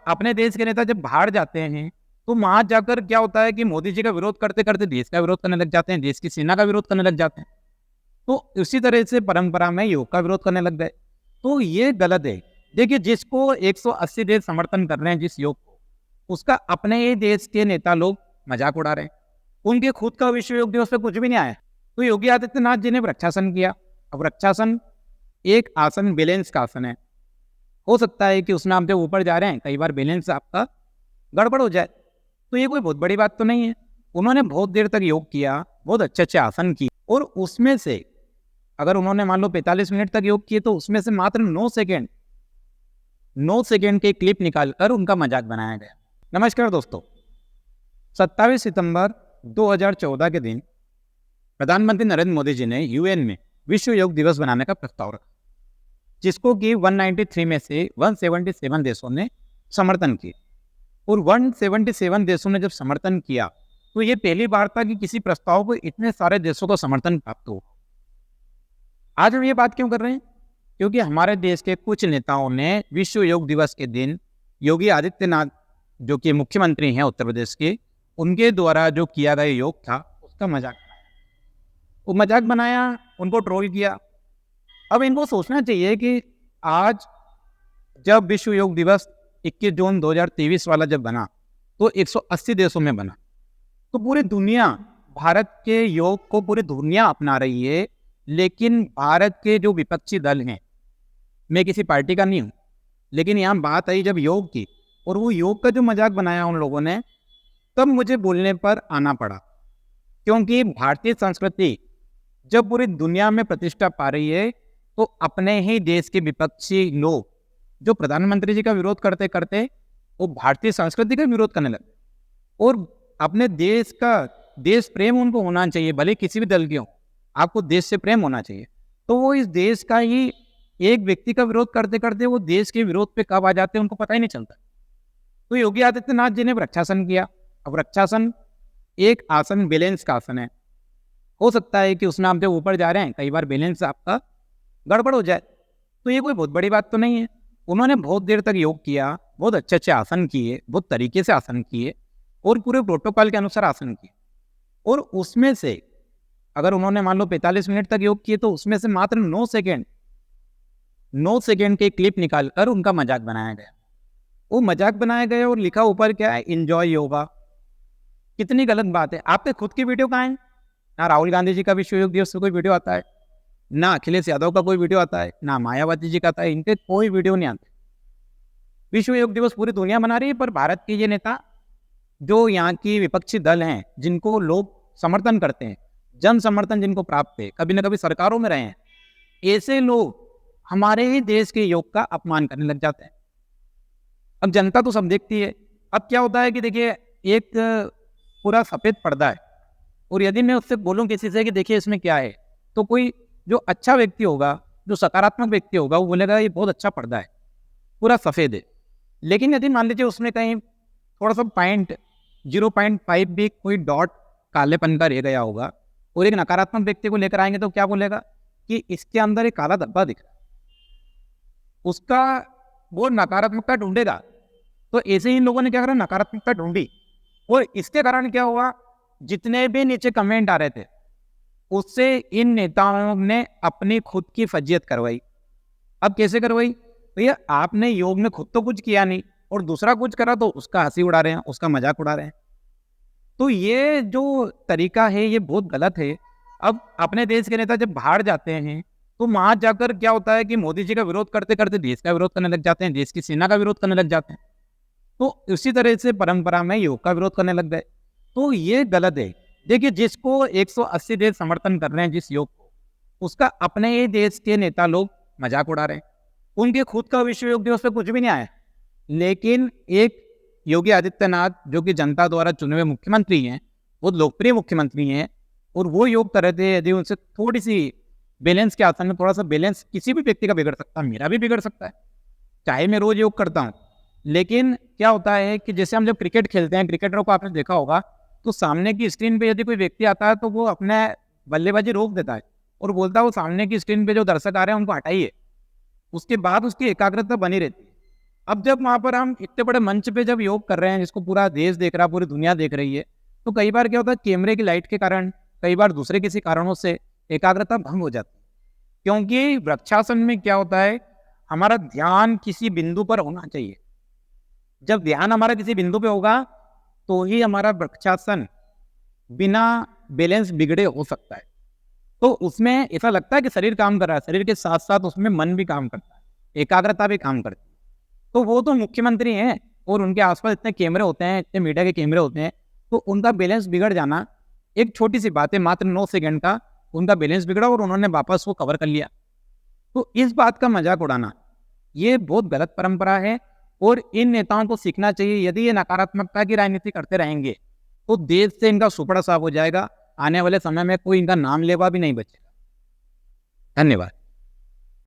अपने देश के नेता जब बाहर जाते हैं तो वहां जाकर क्या होता है कि मोदी जी का विरोध करते करते देश का विरोध करने लग जाते हैं, देश की सेना का विरोध करने लग जाते हैं। तो उसी तरह से परंपरा में योग का विरोध करने लग गए। तो ये गलत है। देखिए, जिसको 180 देश समर्थन कर रहे हैं जिस योग को, उसका अपने ही देश के नेता लोग मजाक उड़ा रहे हैं। उनके खुद का विश्व योग दिवस पे कुछ भी नहीं आया। तो योगी आदित्यनाथ जी ने वृक्षासन किया। अब वृक्षासन एक आसन बैलेंस का आसन है। हो सकता है कि उसमें आप जब ऊपर जा रहे हैं कई बार बैलेंस आपका गड़बड़ हो जाए, तो ये कोई बहुत बड़ी बात तो नहीं है। उन्होंने बहुत देर तक योग किया, बहुत अच्छे अच्छे आसन किए, और उसमें से अगर उन्होंने मान लो 45 मिनट तक योग किए तो उसमें से मात्र 9 सेकेंड के क्लिप निकालकर उनका मजाक बनाया गया। नमस्कार दोस्तों, 27 सितंबर 2014 के दिन प्रधानमंत्री नरेंद्र मोदी जी ने यूएन में विश्व योग दिवस बनाने का प्रस्ताव रखा, जिसको कि 193 में से 177 देशों ने समर्थन किया। और 177 देशों ने जब समर्थन किया तो ये पहली बार था कि किसी प्रस्ताव को इतने सारे देशों को समर्थन प्राप्त हो। आज हम ये बात क्यों कर रहे हैं? क्योंकि हमारे देश के कुछ नेताओं ने विश्व योग दिवस के दिन योगी आदित्यनाथ, जो कि मुख्यमंत्री हैं उत्तर प्रदेश के, उनके द्वारा जो किया गया योग था उसका मजाक बनाया। वो मजाक बनाया, उनको ट्रोल किया। अब इनको सोचना चाहिए कि आज जब विश्व योग दिवस 21 जून 2023 वाला जब बना तो 180 देशों में बना, तो पूरी दुनिया भारत के योग को पूरी दुनिया अपना रही है। लेकिन भारत के जो विपक्षी दल हैं, मैं किसी पार्टी का नहीं हूँ, लेकिन यहाँ बात आई जब योग की और वो योग का जो मजाक बनाया उन लोगों ने, तब मुझे बोलने पर आना पड़ा। क्योंकि भारतीय संस्कृति जब पूरी दुनिया में प्रतिष्ठा पा रही है तो अपने ही देश के विपक्षी लोग जो प्रधानमंत्री जी का विरोध करते करते वो भारतीय संस्कृति का विरोध करने लगे। और अपने देश का देश प्रेम उनको होना चाहिए, भले किसी भी दल के हो, आपको देश से प्रेम होना चाहिए। तो वो इस देश का ही एक व्यक्ति का विरोध करते करते वो देश के विरोध पे कब आ जाते हैं उनको पता ही नहीं चलता। तो योगी आदित्यनाथ जी ने वृक्षासन किया। अब वृक्षासन एक आसन बैलेंस का आसन है। हो सकता है कि उसमें आप जब ऊपर जा रहे हैं कई बार बैलेंस आपका गड़बड़ हो जाए, तो ये कोई बहुत बड़ी बात तो नहीं है। उन्होंने बहुत देर तक योग किया, बहुत अच्छे अच्छे आसन किए, बहुत तरीके से आसन किए और पूरे प्रोटोकॉल के अनुसार आसन किए। और उसमें से अगर उन्होंने मान लो 45 मिनट तक योग किए तो उसमें से मात्र 9 सेकेंड के क्लिप निकालकर उनका मजाक बनाया गया। वो मजाक बनाया गया और लिखा ऊपर क्या है, एंजॉय योगा। कितनी गलत बात है। आपके खुद की वीडियो कहाँ है? ना राहुल गांधी जी का विश्व योग दिवस से कोई वीडियो आता है, ना अखिलेश यादव का कोई वीडियो आता है, ना मायावती जी का आता है। इनके कोई वीडियो नहीं आते। विश्व योग दिवस पूरी दुनिया मना रही है, पर भारत के ये नेता जो यहाँ की विपक्षी दल हैं, जिनको लोग समर्थन करते हैं, जन समर्थन जिनको प्राप्त है, कभी ना कभी सरकारों में रहे हैं, ऐसे लोग हमारे ही देश के योग का अपमान करने लग जाते हैं। अब जनता तो सब देखती है। अब क्या होता है कि देखिए, एक पूरा सफेद पर्दा है और यदि मैं उससे बोलूं किसी से कि देखिए इसमें क्या है, तो कोई जो अच्छा व्यक्ति होगा, जो सकारात्मक व्यक्ति होगा, वो बोलेगा ये बहुत अच्छा पर्दा है, पूरा सफेद है। लेकिन यदि मान लीजिए उसमें कहीं थोड़ा सा 0.5 भी कोई डॉट कालेपन का रह गया होगा और एक नकारात्मक व्यक्ति को लेकर आएंगे तो क्या बोलेगा कि इसके अंदर एक काला धब्बा दिख रहा है, उसका वो नकारात्मकता ढूंढेगा। तो ऐसे ही इन लोगों ने क्या करा, नकारात्मकता ढूंढी और इसके कारण क्या हुआ, जितने भी नीचे कमेंट आ रहे थे उससे इन नेताओं ने अपनी खुद की फजीयत करवाई। अब कैसे करवाई? भैया, आपने योग में खुद तो कुछ किया नहीं और दूसरा कुछ करा तो उसका हंसी उड़ा रहे हैं, उसका मजाक उड़ा रहे हैं। तो ये जो तरीका है ये बहुत गलत है। अब अपने देश के नेता जब बाहर जाते हैं तो वहां जाकर क्या होता है कि मोदी जी का विरोध करते करते देश का विरोध करने लग जाते हैं, देश की सेना का विरोध करने लग जाते हैं। तो उसी तरह से परंपरा में योग का विरोध करने लग गए। तो ये गलत है। देखिए, जिसको 180 देश समर्थन कर रहे हैं जिस योग को, उसका अपने ही देश के नेता लोग मजाक उड़ा रहे हैं। उनके खुद का विश्व योग दिवस पे कुछ भी नहीं आया। लेकिन एक योगी आदित्यनाथ, जो कि जनता द्वारा चुने हुए मुख्यमंत्री हैं, बहुत लोकप्रिय मुख्यमंत्री हैं, और वो योग कर रहे थे। यदि उनसे थोड़ी सी बैलेंस के आसन में थोड़ा सा बैलेंस किसी भी व्यक्ति का बिगड़ सकता है, मेरा भी बिगड़ सकता है, चाहे मैं रोज योग करता हूँ। लेकिन क्या होता है कि जैसे हम जब क्रिकेट खेलते हैं, क्रिकेटरों को आपने देखा होगा, तो सामने की स्क्रीन पे यदि कोई व्यक्ति आता है तो वो अपने बल्लेबाजी रोक देता है और बोलता है वो सामने की स्क्रीन पे जो दर्शक आ रहे हैं उनको हटाइए। उसके बाद उसकी एकाग्रता बनी रहती है। अब जब वहां पर हम इतने बड़े मंच पे जब योग कर रहे हैं, जिसको पूरा देश देख रहा है, पूरी दुनिया देख रही है, तो कई बार क्या होता है, कैमरे की लाइट के कारण, कई बार दूसरे किसी कारणों से एकाग्रता भंग हो जाती है। क्योंकि वृक्षासन में क्या होता है, हमारा ध्यान किसी बिंदु पर होना चाहिए। जब ध्यान हमारा किसी बिंदु पे होगा तो ही हमारा वृक्षासन बिना बैलेंस बिगड़े हो सकता है। तो उसमें ऐसा लगता है कि शरीर काम कर रहा है, शरीर के साथ साथ उसमें मन भी काम करता है, एकाग्रता भी काम करती है। तो वो तो मुख्यमंत्री हैं और उनके आसपास इतने कैमरे होते हैं, इतने मीडिया के कैमरे होते हैं, तो उनका बैलेंस बिगड़ जाना एक छोटी सी बात है, मात्र 9 सेकंड का उनका बैलेंस बिगड़ा और उन्होंने वापस वो कवर कर लिया। तो इस बात का मजाक उड़ाना ये बहुत गलत परंपरा है और इन नेताओं को सीखना चाहिए। यदि ये नकारात्मकता की राजनीति करते रहेंगे तो देश से इनका सुपड़ा साफ हो जाएगा। आने वाले समय में कोई इनका नाम लेवा भी नहीं बचेगा। धन्यवाद।